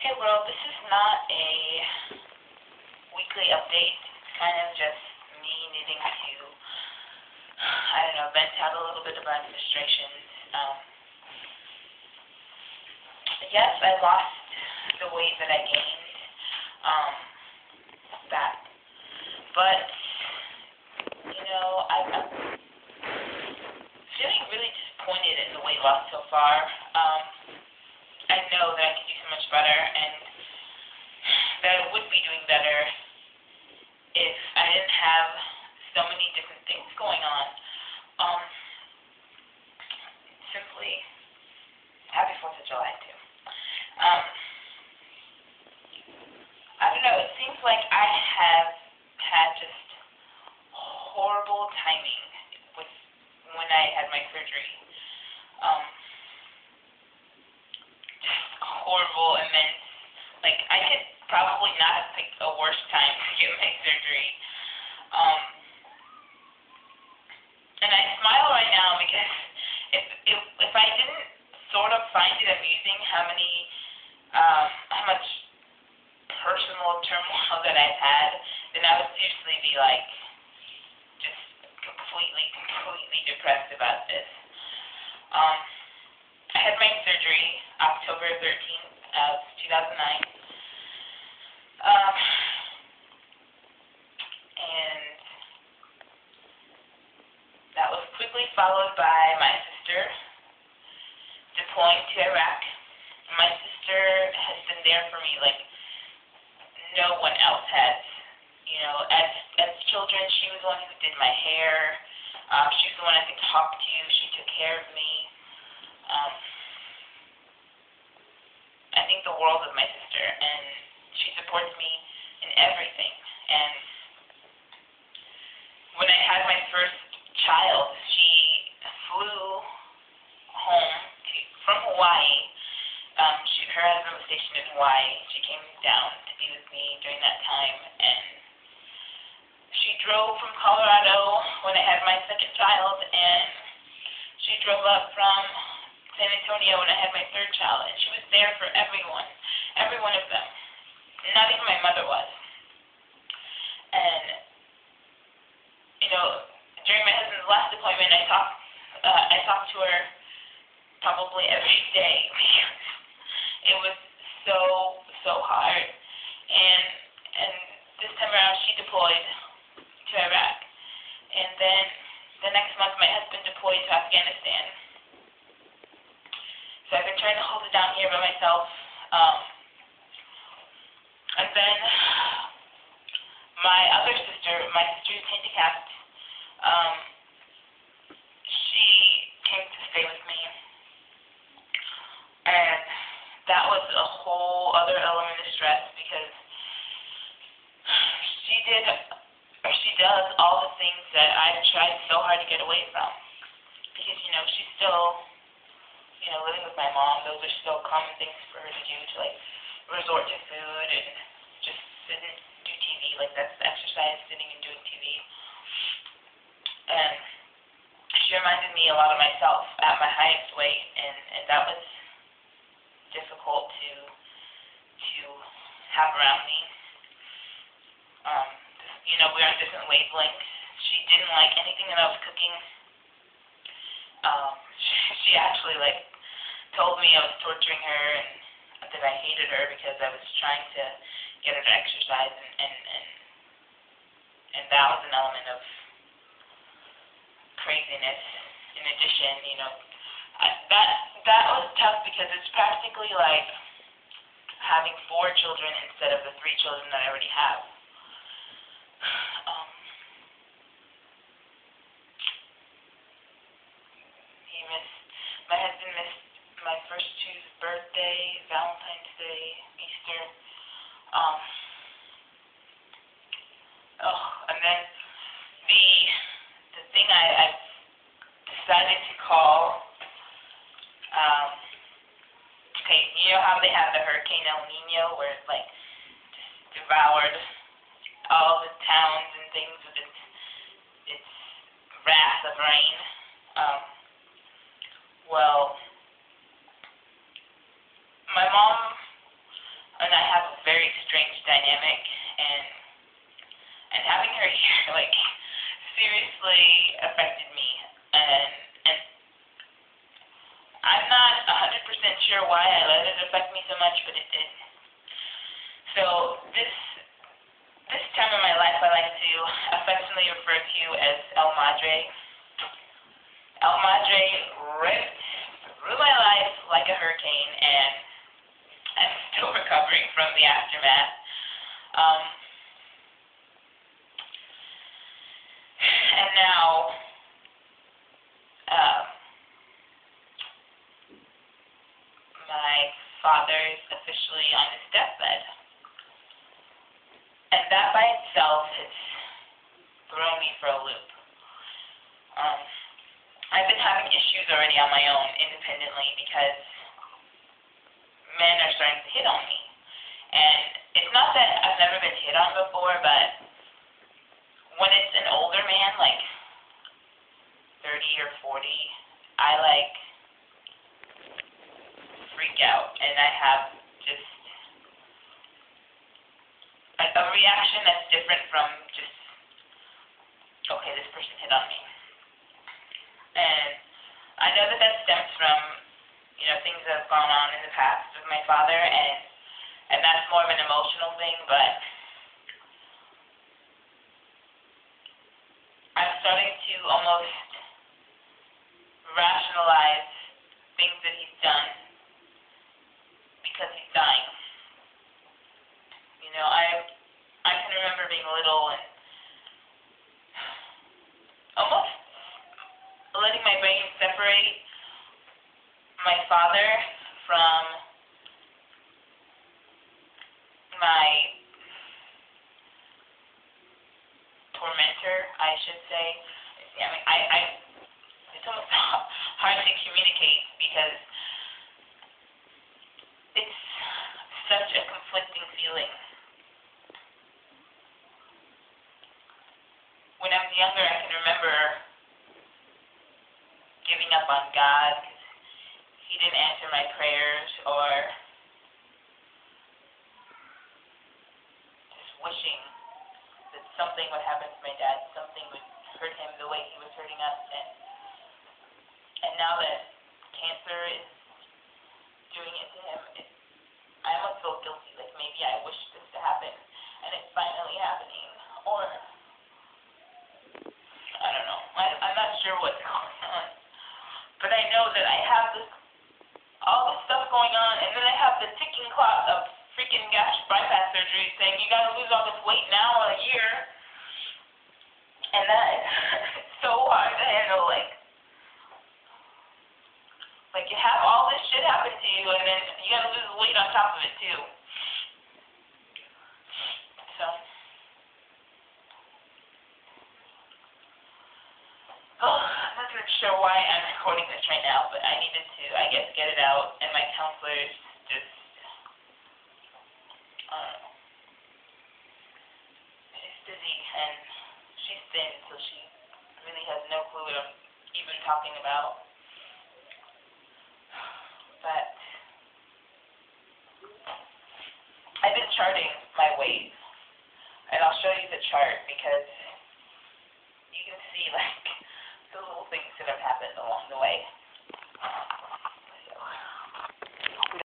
Hey world, this is not a weekly update. It's kind of just me needing to, vent out a little bit of my frustrations. Yes, I lost the weight that I gained back, but, I'm feeling really disappointed in the weight loss so far. I know that I could do so much better, and that I would be doing better if I didn't have so many different things going on. Simply, happy 4th of July, too. I don't know, it seems like I have had just horrible timing with when I had my surgery. Just horrible, and then, I could probably not have picked a worse time to get my surgery. And I smile right now because if I didn't sort of find it amusing how much personal turmoil that I've had, then I would seriously be just completely depressed about this. I had my surgery October 13th of 2009. And that was quickly followed by my sister deploying to Iraq. My sister has been there for me like no one else has. As children, she was the one who did my hair. She was the one I could talk to. She took care of me. I think the world of my sister, and she supports me in everything. And when I had my first child, she flew home from Hawaii. Her husband was stationed in Hawaii. She came down to be with me during that time, and she drove from Colorado when I had my second child, and she drove up from San Antonio when I had my third child, and she was there for everyone, every one of them. Not even my mother was. And, during my husband's last deployment, I talked to her probably every day because it was so hard. And this time around, she deployed to Iraq. And then the next month, my husband deployed to Afghanistan. So I've been trying to hold it down here by myself. And then my sister who's handicapped, she came to stay with me. And that was a whole other element of stress because she does all the things that I've tried so hard to get away from. Because, she's still, living with my mom. Those are still common things for her to do, to resort to food and just sit and do TV. That's the exercise, sitting and doing TV. And she reminded me a lot of myself at my highest weight, and that was difficult to have around me. We're on different wavelengths. She didn't like anything that I was cooking. She actually told me I was torturing her and that I hated her because I was trying to get her to exercise, and that was an element of craziness. In addition, that was tough because it's practically like having 4 children instead of the 3 children that I already have. My husband missed my first 2's birthday, Valentine's Day, Easter. And then the thing I decided to call, how they have the Hurricane El Nino where it just devoured all the towns and things with its wrath of rain. Well, my mom very strange dynamic, and having her here, like, seriously affected me, and I'm not 100% sure why I let it affect me so much, but it did. So this time in my life I like to affectionately refer to as El Madre. El Madre ripped through my life like a hurricane, and I'm still recovering from the aftermath. And now, my father's officially on his deathbed. And that by itself has thrown me for a loop. I've been having issues already on my own independently because men are starting to hit on me. And it's not that I've never been hit on before, but when it's an older man, like 30 or 40, I like freak out, and I have just a reaction that's different from just, okay, this person hit on me. And I know that stems from, things that have gone on in the past with my father, and that's more of an emotional thing, but I'm starting to almost rationalize things that he's done because he's dying. I can remember being little and almost letting my brain separate my father from my tormentor, I should say. I mean, it's almost hard to communicate because it's such a conflicting feeling. When I was younger, I can remember giving up on God because he didn't answer my prayers, or just wishing that something would happen to my dad, something would hurt him the way he was hurting us, and now that cancer is doing it to him, I almost feel guilty, like maybe I wish this to happen, and it's finally happening, or I don't know. I'm not sure what's going on. But I know that I have all this stuff going on, and then I have the ticking clock of freaking gastric bypass surgery saying you gotta lose all this weight now in a year. And that is so hard to handle. Like you have all this shit happen to you, and then you gotta lose weight on top of it too. So. I'm not even sure why I'm recording this right now, but I needed to, I guess, get it out, and my counselor's just, she's busy, and she's thin, so she really has no clue what I'm even talking about. But I've been charting my weight, and I'll show you the chart because you can see, the little things that have happened along the way.